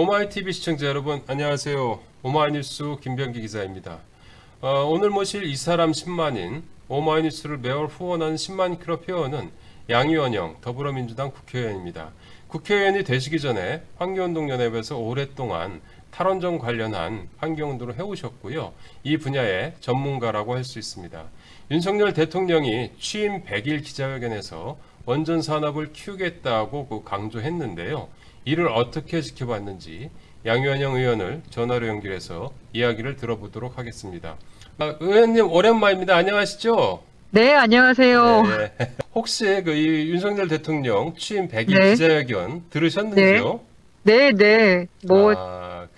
오마이TV 시청자 여러분 안녕하세요. 오마이뉴스 김병기 기자입니다. 오늘 모실 이 사람 10만인 오마이뉴스를 매월 후원하는 10만 클럽 회원은 양의원영 더불어민주당 국회의원입니다. 국회의원이 되시기 전에 환경운동연합에서 오랫동안 탈원전 관련한 환경운동을 해오셨고요. 이 분야의 전문가라고 할 수 있습니다. 윤석열 대통령이 취임 100일 기자회견에서 원전 산업을 키우겠다고 강조했는데요. 이를 어떻게 지켜봤는지 양의원영 의원을 전화로 연결해서 이야기를 들어보도록 하겠습니다. 의원님 오랜만입니다. 안녕하시죠? 네, 안녕하세요. 네. 혹시 이 윤석열 대통령 취임 100일 네. 기자회견 들으셨는지요? 네, 네.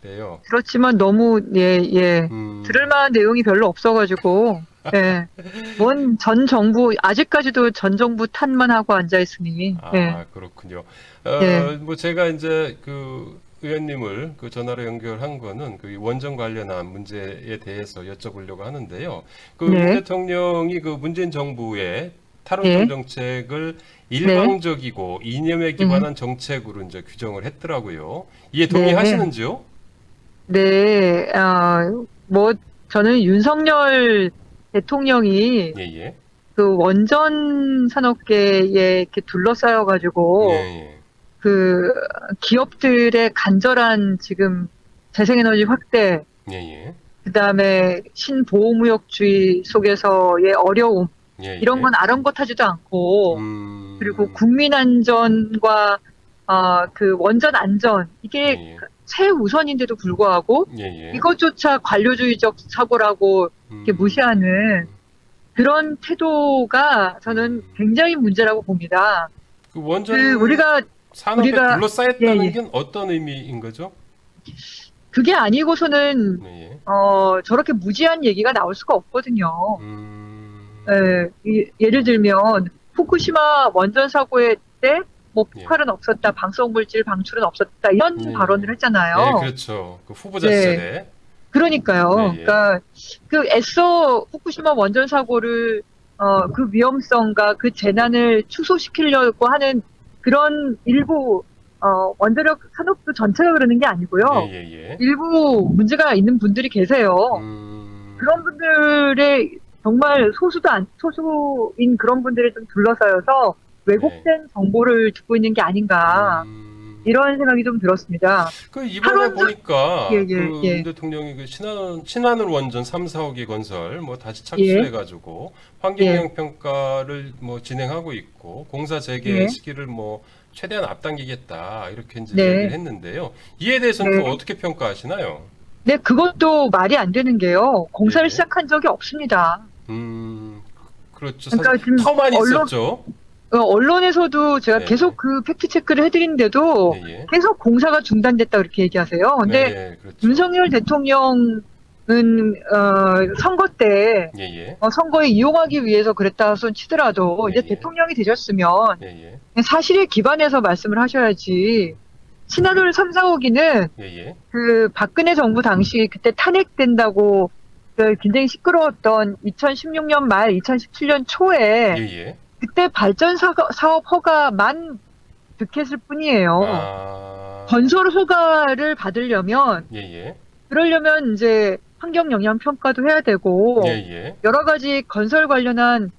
그래요. 그렇지만 너무, 들을 만한 내용이 별로 없어가지고, 예. 전 정부, 아직까지도 전 정부 탓만 하고 앉아있으니, 그렇군요. 네. 제가 이제 의원님을 전화로 연결한 거는 원전 관련한 문제에 대해서 여쭤보려고 하는데요. 문 네. 대통령이 문재인 정부의 탈원전 네. 정책을 일방적이고 이념에 기반한 정책으로 이제 규정을 했더라고요. 이에 동의하시는지요? 네, 저는 윤석열 대통령이 예, 예. 그 원전 산업계에 이렇게 둘러싸여가지고, 예, 기업들의 간절한 지금 재생에너지 확대, 예. 예, 그다음에 신보호무역주의 속에서의 어려움, 예. 예, 이런 예. 건 아랑곳하지도 않고, 그리고 국민 안전과 원전 안전, 이게 예, 예. 최우선인데도 불구하고 예, 예. 이것조차 관료주의적 사고라고 이렇게 무시하는 그런 태도가 저는 굉장히 문제라고 봅니다. 원전 우리가 산업에 우리가- 둘러싸였다는 예, 예. 게 어떤 의미인 거죠? 그게 아니고서는 네, 예. 저렇게 무지한 얘기가 나올 수가 없거든요. 음, 예를 들면 후쿠시마 원전 사고의 때 뭐 예. 폭발은 없었다, 방사성 물질 방출은 없었다 이런 예. 발언을 했잖아요. 예, 그렇죠. 후보자 네. 시절에. 그러니까요. 네, 예. 그러니까 애써 후쿠시마 원전 사고를 그 위험성과 그 재난을 축소시키려고 하는 그런 일부 원자력 산업도 전체가 그러는 게 아니고요. 예, 예, 예. 일부 문제가 있는 분들이 계세요. 그런 분들의 정말 소수인 그런 분들이 좀 둘러싸여서 왜곡된 정보를 듣고 있는 게 아닌가 이런 생각이 좀 들었습니다. 이번에 탈원전- 보니까 예, 예. 문 대통령이 신한울 원전 3, 4호기 건설 다시 착수해가지고 환경영향 평가를 진행하고 있고 공사 재개 예. 시기를 최대한 앞당기겠다 이렇게 이제 네. 이야기를 했는데요. 이에 대해서는 네. 또 어떻게 평가하시나요? 네, 그것도 말이 안 되는 게요. 공사를 예. 시작한 적이 없습니다. 그렇죠. 그러니까 사실 지금 터만 있었죠. 언론에서도 제가 네. 계속 그 팩트 체크를 해드리는데도 예, 예. 계속 공사가 중단됐다 그렇게 얘기하세요. 근데 네, 그렇죠. 윤석열 대통령은 선거 때 예, 예. 선거에 이용하기 위해서 그랬다 손 치더라도 예, 이제 예. 대통령이 되셨으면 예, 예. 사실에 기반해서 말씀을 하셔야지. 신한울 3, 4호기는 예, 예. 박근혜 정부 당시 그때 탄핵된다고 굉장히 시끄러웠던 2016년 말 2017년 초에 예, 예. 그때 발전 사업 허가만 득했을 뿐이에요. 건설 허가를 받으려면 예, 예. 그러려면 이제 환경 영향 평가도 해야 되고 예, 예. 여러 가지 건설 관련한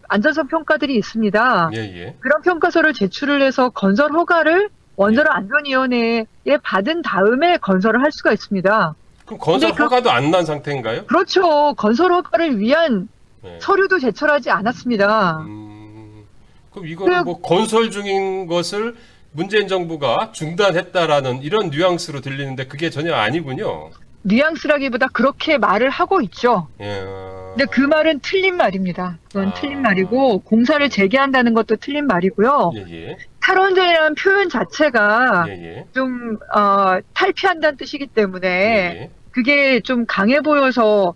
안전성 평가들이 있습니다. 예, 예. 그런 평가서를 제출을 해서 건설 허가를 원자력 안전위원회에 받은 다음에 건설을 할 수가 있습니다. 그럼 건설 근데 허가도 안 난 상태인가요? 그렇죠. 건설 허가를 위한 네. 서류도 제출하지 않았습니다. 그럼 이거는 건설 중인 것을 문재인 정부가 중단했다라는 이런 뉘앙스로 들리는데 그게 전혀 아니군요. 뉘앙스라기보다 그렇게 말을 하고 있죠. 예. 근데 그 말은 틀린 말입니다. 그건 틀린 말이고 공사를 재개한다는 것도 틀린 말이고요. 예, 예. 탈원전이라는 표현 자체가 예, 예. 좀 탈피한다는 뜻이기 때문에 예, 예. 그게 좀 강해 보여서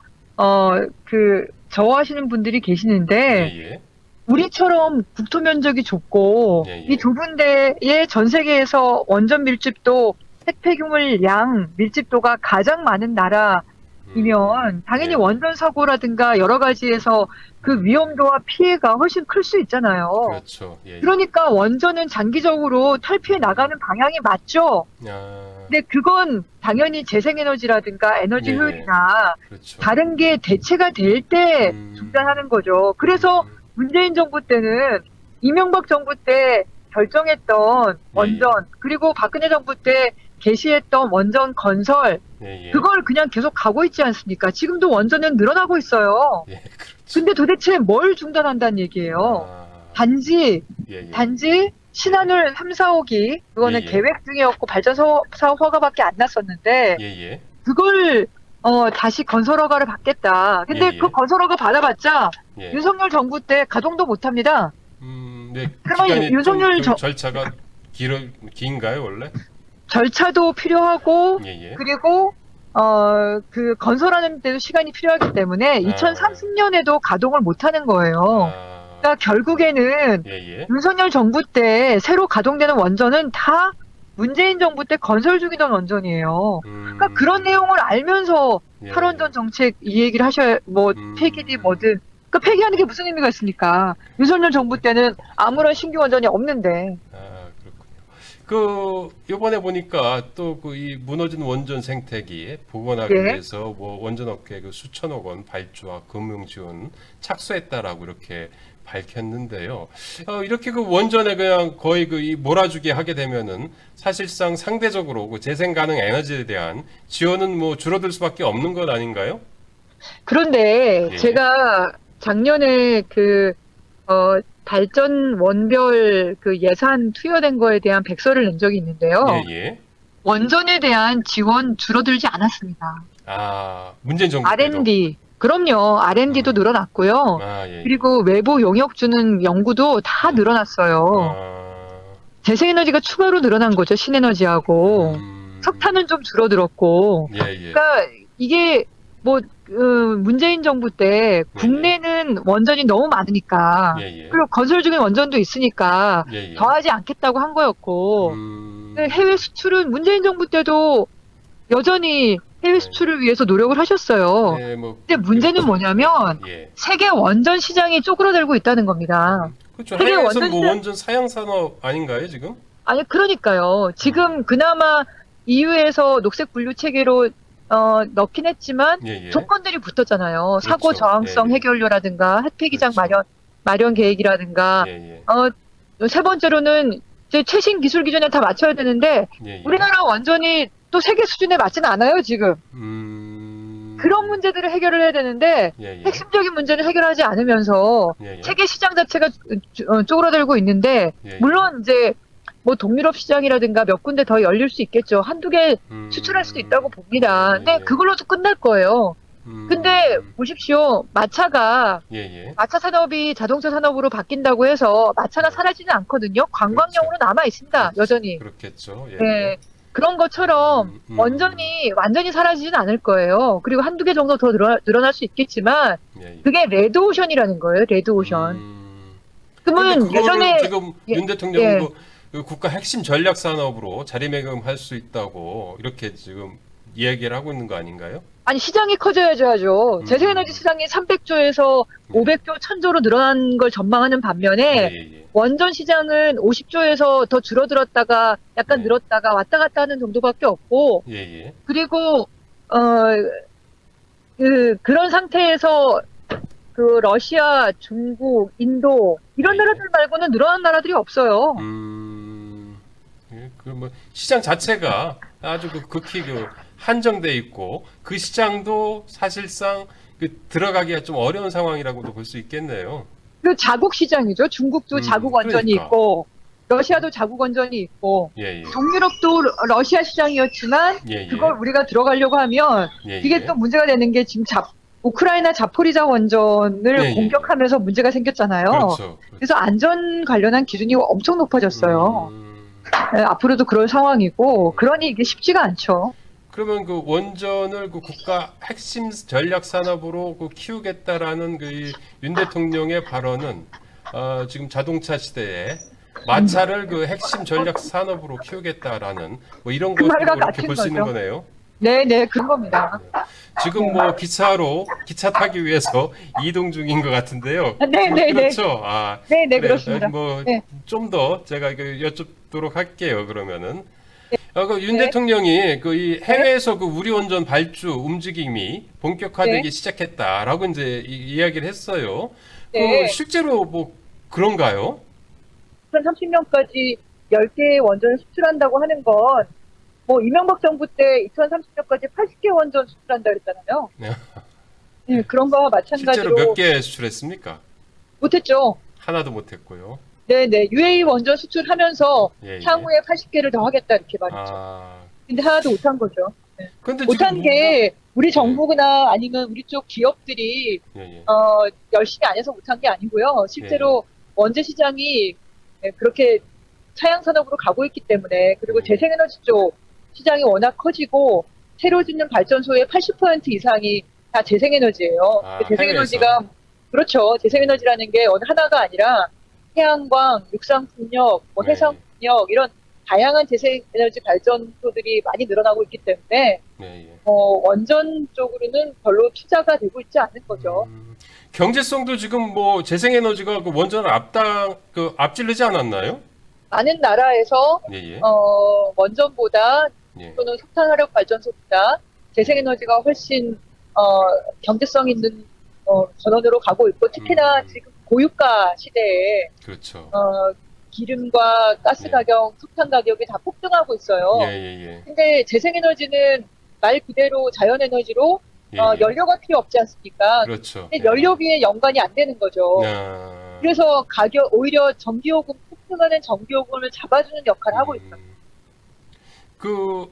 저하시는 분들이 계시는데 예, 예. 우리처럼 국토 면적이 좁고 예, 예. 이 좁은 데에 전 세계에서 원전 밀집도 핵폐기물 밀집도가 가장 많은 나라이면 당연히 예. 원전 사고라든가 여러 가지에서 그 위험도와 피해가 훨씬 클 수 있잖아요. 그렇죠. 예, 예. 그러니까 원전은 장기적으로 탈피해 나가는 방향이 맞죠. 아, 근데 그건 당연히 재생에너지라든가 에너지 예, 예. 효율이나 그렇죠. 다른 게 대체가 될 때 음. 중단하는 거죠. 그래서 문재인 정부 때는 이명박 정부 때 결정했던 원전, 그리고 박근혜 정부 때 개시했던 원전 건설, 예, 예. 그걸 그냥 계속 가고 있지 않습니까? 지금도 원전은 늘어나고 있어요. 예, 그렇죠. 근데 도대체 뭘 중단한다는 얘기예요? 아, 단지 예, 예. 신한울 3, 4호기, 그거는 예, 예. 계획 중이었고 발전소 사업 허가밖에 안 났었는데, 예, 예. 그걸 다시 건설 허가를 받겠다. 근데 예, 예. 그 건설 허가 받아봤자 예. 윤석열 정부 때 가동도 못합니다. 네. 그러면 기간이 윤석열 좀 정- 절차가 긴가요, 원래? 절차도 필요하고 예, 예. 그리고 그 건설하는 데도 시간이 필요하기 때문에 2030년에도 가동을 못하는 거예요. 아, 그러니까 결국에는 예, 예. 윤석열 정부 때 새로 가동되는 원전은 다 문재인 정부 때 건설 중이던 원전이에요. 그러니까 그런 내용을 알면서 예, 탈원전 정책 이 얘기를 하셔야, 뭐, 폐기디 뭐든. 그 폐기하는 게 무슨 의미가 있습니까? 윤석열 정부 때는 아무런 신규 원전이 없는데. 아, 그렇군요. 요번에 보니까 또 이 무너진 원전 생태계 복원하기 예. 위해서 뭐 원전업계 수천억 원 발주와 금융 지원 착수했다라고 이렇게 밝혔는데요. 이렇게 원전에 그냥 거의 이 몰아주게 하게 되면은 사실상 상대적으로 재생 가능 에너지에 대한 지원은 뭐 줄어들 수밖에 없는 것 아닌가요? 그런데 예. 제가 작년에 발전 원별 그 예산 투여된 거에 대한 백서를 낸 적이 있는데요. 예, 예. 원전에 대한 지원 줄어들지 않았습니다. 아, 문재인 정부 때도. R&D. 그럼요. R&D도 늘어났고요. 아, 예. 그리고 외부 용역 주는 연구도 다 늘어났어요. 아, 재생에너지가 추가로 늘어난 거죠. 신에너지하고. 석탄은 좀 줄어들었고. 예, 예. 그러니까 이게 뭐 문재인 정부 때 국내는 원전이 너무 많으니까 예, 예. 그리고 건설 중인 원전도 있으니까 예, 예. 더하지 않겠다고 한 거였고 근데 해외 수출은 문재인 정부 때도 여전히 해외 수출을 위해서 노력을 하셨어요. 네, 뭐, 근데 문제는 뭐냐면 예. 세계 원전 시장이 쪼그라들고 있다는 겁니다. 그렇죠. 세계 해외에서 원전 뭐 시장- 원전 사양 산업 아닌가요, 지금? 아니 그러니까요. 지금 그나마 EU에서 녹색 분류 체계로 넣긴 했지만 예, 예. 조건들이 붙었잖아요. 사고 그렇죠. 저항성 예, 예. 해결료라든가 폐기장 그렇죠. 마련 계획이라든가 예, 세 번째로는 이제 최신 기술 기준에 다 맞춰야 되는데 예. 예, 예. 우리나라 원전이 또 세계 수준에 맞지는 않아요, 지금. 그런 문제들을 해결을 해야 되는데 예, 예. 핵심적인 문제는 해결하지 않으면서 예, 예. 세계 시장 자체가 쪼그라들고 있는데 예, 예. 물론 이제 뭐 동유럽 시장이라든가 몇 군데 더 열릴 수 있겠죠. 한두 개 수출할 수도 있다고 봅니다. 근데 예. 그걸로도 끝날 거예요. 근데 보십시오. 마차 예, 예. 산업이 자동차 산업으로 바뀐다고 해서 마차가 사라지는 않거든요. 관광용으로 남아 있습니다. 여전히. 그렇겠죠. 예. 네. 그런 것처럼 완전히 사라지진 않을 거예요. 그리고 한두 개 정도 더 늘어날 수 있겠지만 예, 예. 그게 레드오션이라는 거예요. 레드오션. 근데 그러면 그거를 예전에 지금 예, 윤 대통령은 예. 그 국가 핵심 전략 산업으로 자리매김할 수 있다고 이렇게 지금 이야기를 하고 있는 거 아닌가요? 아니 시장이 커져야죠. 재생에너지 시장이 300조에서 500조, 1000조로 늘어난 걸 전망하는 반면에 예. 원전 시장은 50조에서 더 줄어들었다가 약간 네. 늘었다가 왔다 갔다 하는 정도밖에 없고 예, 예. 그리고 그런 상태에서 그 러시아, 중국, 인도 이런 네. 나라들 말고는 늘어난 나라들이 없어요. 예, 뭐 시장 자체가 아주 극히 한정돼 있고 그 시장도 사실상 들어가기가 좀 어려운 상황이라고도 볼 수 있겠네요. 그 자국 시장이죠. 중국도 자국 원전이 그러니까. 있고 러시아도 자국 원전이 있고 예, 예. 동유럽도 러시아 시장이었지만 예, 예. 그걸 우리가 들어가려고 하면 예, 이게 예. 또 문제가 되는 게 지금 우크라이나 자포리자 원전을 예, 예. 공격하면서 문제가 생겼잖아요. 그렇죠. 그래서 안전 관련한 기준이 엄청 높아졌어요. 음, 네, 앞으로도 그럴 상황이고 그러니 이게 쉽지가 않죠. 그러면 그 원전을 국가 핵심 전략 산업으로 키우겠다라는 윤 대통령의 발언은 지금 자동차 시대에 마차를 핵심 전략 산업으로 키우겠다라는 뭐 이런 그 말과 것으로 이렇게 같은 볼 수 있는 거죠. 거네요. 네, 그런 겁니다. 지금 뭐 기차 타기 위해서 이동 중인 것 같은데요. 네. 그렇죠. 네, 그래요. 그렇습니다. 뭐 네. 좀 더 제가 여쭙도록 할게요. 그러면은 윤 네. 대통령이 그 이 네. 해외에서 그 우리 원전 발주 움직임이 본격화되기 네. 시작했다라고 이제 이야기를 했어요. 그 네. 실제로 뭐 그런가요? 2030년까지 10개의 원전을 수출한다고 하는 건, 뭐, 이명박 정부 때 2030년까지 80개 원전 수출한다 그랬잖아요. 네. 네, 그런 거와 실제로 몇 마찬가지로 개 수출했습니까? 못했죠. 하나도 못했고요. 네네. UAE 원전 수출하면서 예, 예. 향후에 80개를 더 하겠다 이렇게 말했죠. 아, 근데 하나도 못한 거죠. 네. 근데 지금 못한 게 우리 정부나 아니면 우리 쪽 기업들이 예, 예. 열심히 안 해서 못한 게 아니고요. 실제로 원재 시장이 그렇게 차양 산업으로 가고 있기 때문에, 그리고 재생에너지 쪽 시장이 워낙 커지고 새로 짓는 발전소의 80% 이상이 다 재생에너지예요. 아, 재생에너지가 그렇죠. 재생에너지라는 게 어느 하나가 아니라 태양광, 육상풍력, 뭐 네. 해상풍력 이런 다양한 재생에너지 발전소들이 많이 늘어나고 있기 때문에 예, 예. 원전 쪽으로는 별로 투자가 되고 있지 않은 거죠. 경제성도 지금 뭐 재생에너지가 그 원전을 앞질르지 않았나요? 많은 나라에서 예, 예. 원전보다 예. 또는 석탄화력 발전소보다 재생에너지가 훨씬 경제성 있는 전원으로 가고 있고, 특히나 지금 고유가 시대에 그렇죠. 기름과 가스 예. 가격, 석탄 가격이 다 폭등하고 있어요. 예, 예, 예. 근데 재생에너지는 말 그대로 자연에너지로 예, 예. 연료가 필요 없지 않습니까? 그렇죠. 근데 연료비에 연관이 안 되는 거죠. 아, 그래서 오히려 전기요금, 폭등하는 전기요금을 잡아주는 역할을 하고 있어요.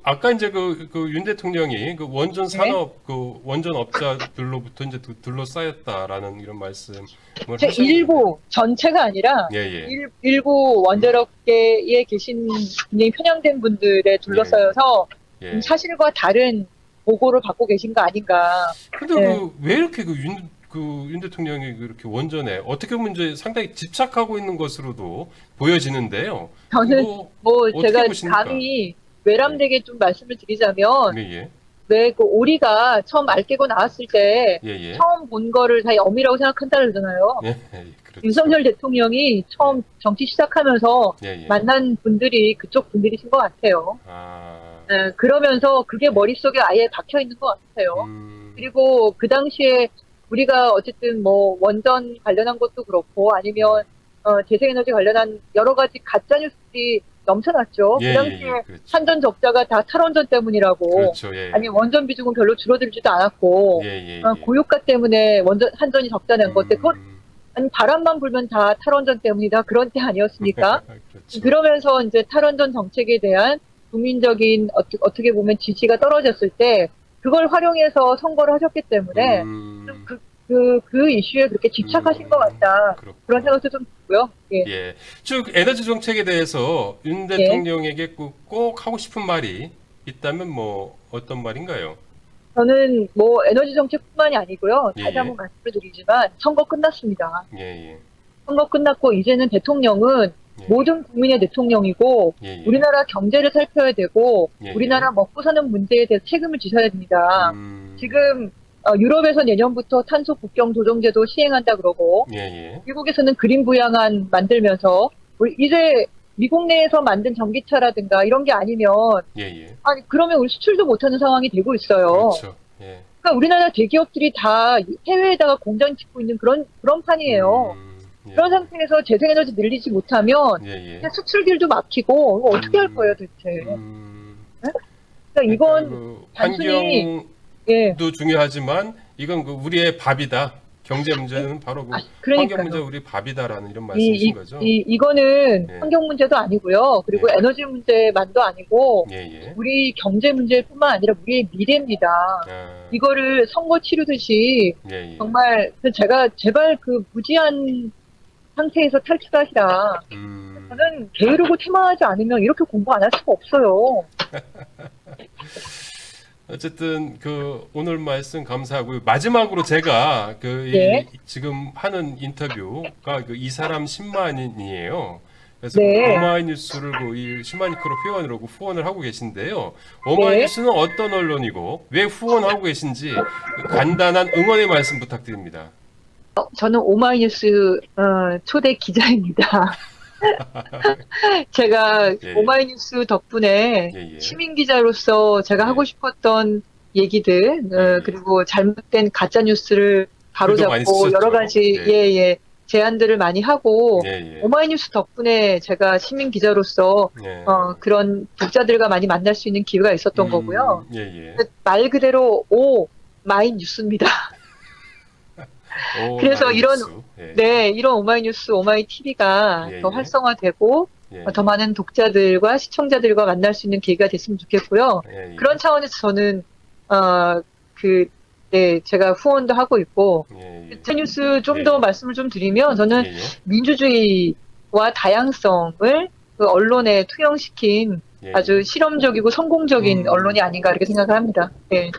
아까 이제 윤 대통령이 그 원전 산업, 그 원전 업자들로부터 이제 둘러싸였다라는 이런 말씀을 하셨는데. 일부, 전체가 아니라 예, 예. 일부 원자력계에 계신 굉장히 편향된 분들에 둘러싸여서 예. 사실과 다른 보고를 받고 계신 거 아닌가. 근데 네. 왜 이렇게 윤 대통령이 그렇게 원전에 어떻게 보면 이제 상당히 집착하고 있는 것으로도 보여지는데요. 저는 어떻게 제가 보십니까? 감히 외람되게 좀 말씀을 드리자면, 예, 예. 왜 그 오리가 처음 알 깨고 나왔을 때 예, 예. 처음 본 거를 다 어미라고 생각한다 그러잖아요. 예, 예, 그렇죠. 윤석열 대통령이 처음 정치 시작하면서 예, 예. 만난 분들이 그쪽 분들이신 것 같아요. 아, 그러면서 그게 머릿속에 아예 박혀 있는 것 같아요. 그리고 그 당시에 우리가 어쨌든 뭐 원전 관련한 것도 그렇고 아니면 재생에너지 관련한 여러 가지 가짜 뉴스들이 넘쳐났죠. 예, 그 당시에 예, 그렇죠. 한전 적자가 다 탈원전 때문이라고. 그렇죠. 예. 아니 원전 비중은 별로 줄어들지도 않았고 예, 예, 예. 고유가 때문에 한전이 적자 낸 건데 그건 아니 바람만 불면 다 탈원전 때문이다 그런 때 아니었습니까? 그렇죠. 그러면서 이제 탈원전 정책에 대한 국민적인 어떻게 보면 지지가 떨어졌을 때 그걸 활용해서 선거를 하셨기 때문에 그 이슈에 그렇게 집착하신 것 같다. 그렇구나. 그런 생각도 좀 들고요. 예. 예. 즉 에너지 정책에 대해서 윤 대통령에게 꼭 하고 싶은 말이 있다면 뭐 어떤 말인가요? 저는 뭐 에너지 정책뿐만이 아니고요. 예, 다시 예. 한번 말씀을 드리지만 선거 끝났습니다. 예, 예. 선거 끝났고 이제는 대통령은 예. 모든 국민의 대통령이고 예, 예. 우리나라 경제를 살펴야 되고 예, 예. 우리나라 먹고 사는 문제에 대해서 책임을 지셔야 됩니다. 지금 유럽에서 내년부터 탄소 국경 조정제도 시행한다 그러고 예, 예. 미국에서는 그린 부양안 만들면서 이제 미국 내에서 만든 전기차라든가 이런 게 아니면 예, 예. 아니 그러면 우리 수출도 못하는 상황이 되고 있어요. 그렇죠. 예. 그러니까 우리나라 대기업들이 다 해외에다가 공장 짓고 있는 그런 판이에요. 예. 그런 상태에서 재생에너지 늘리지 못하면 예, 예. 그냥 수출길도 막히고 이거 어떻게 할 거예요 도대체. 그러니까 이건 그 단순히 환경도 중요하지만 이건 그 우리의 밥이다. 경제 문제는 바로 그 환경 문제 우리 밥이다라는 이런 말씀이신 거죠? 이거는 예. 환경 문제도 아니고요. 그리고 예. 에너지 문제만도 아니고 예, 예. 우리 경제 문제뿐만 아니라 우리의 미래입니다. 아, 이거를 선거 치르듯이 예, 예. 정말 제가 제발 그 무지한 상태에서 탈출하시라. 저는 게으르고 태만하지 않으면 이렇게 공부 안 할 수가 없어요. 어쨌든 그 오늘 말씀 감사하고요. 마지막으로 제가 네. 지금 하는 인터뷰가 이 사람 10만인이에요. 그래서 네. 오마이뉴스를 이 10만 크로 후원을 하고 계신데요. 오마이뉴스는 어떤 언론이고 왜 후원하고 계신지 간단한 응원의 말씀 부탁드립니다. 저는 오마이뉴스 초대 기자입니다. 제가 예, 예. 오마이뉴스 덕분에 예, 예. 시민 기자로서 제가 예. 하고 싶었던 얘기들, 예, 예. 그리고 잘못된 가짜 뉴스를 글도 많이 바로잡고 여러 쓰셨죠. 가지 예, 예, 제안들을 많이 하고 예, 예. 오마이뉴스 덕분에 제가 시민 기자로서 예. 그런 독자들과 많이 만날 수 있는 기회가 있었던 거고요. 예, 예. 말 그대로 오마이뉴스입니다. 그래서 이런 오마이뉴스. 예, 네, 이런 오마이뉴스, 오마이TV가 예, 더 예. 활성화되고 예, 더 많은 독자들과 시청자들과 만날 수 있는 기회가 됐으면 좋겠고요. 예, 예. 그런 차원에서 저는 네, 제가 후원도 하고 있고 예, 예. 제 뉴스 좀 예, 더 예. 말씀을 좀 드리면 저는 예, 예. 민주주의와 다양성을 그 언론에 투영시킨 예, 아주 예. 실험적이고 성공적인 언론이 아닌가 이렇게 생각을 합니다. 네,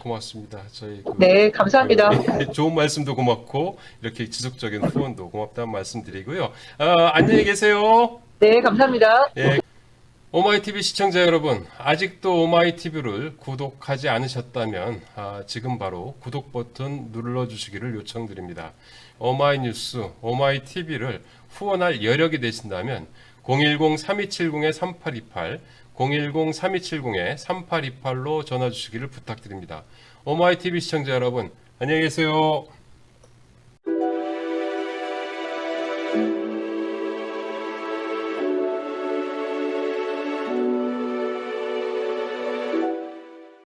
고맙습니다. 저희 네, 감사합니다. 좋은 말씀도 고맙고 이렇게 지속적인 후원도 고맙다는 말씀드리고요. 안녕히 계세요. 네, 감사합니다. 예. 오마이TV 시청자 여러분, 아직도 오마이TV를 구독하지 않으셨다면 지금 바로 구독 버튼 눌러주시기를 요청드립니다. 오마이뉴스, 오마이TV를 후원할 여력이 되신다면 010-3270-3828, 010-3270-3828로 전화 주시기를 부탁드립니다. 오마이TV 시청자 여러분, 안녕히 계세요.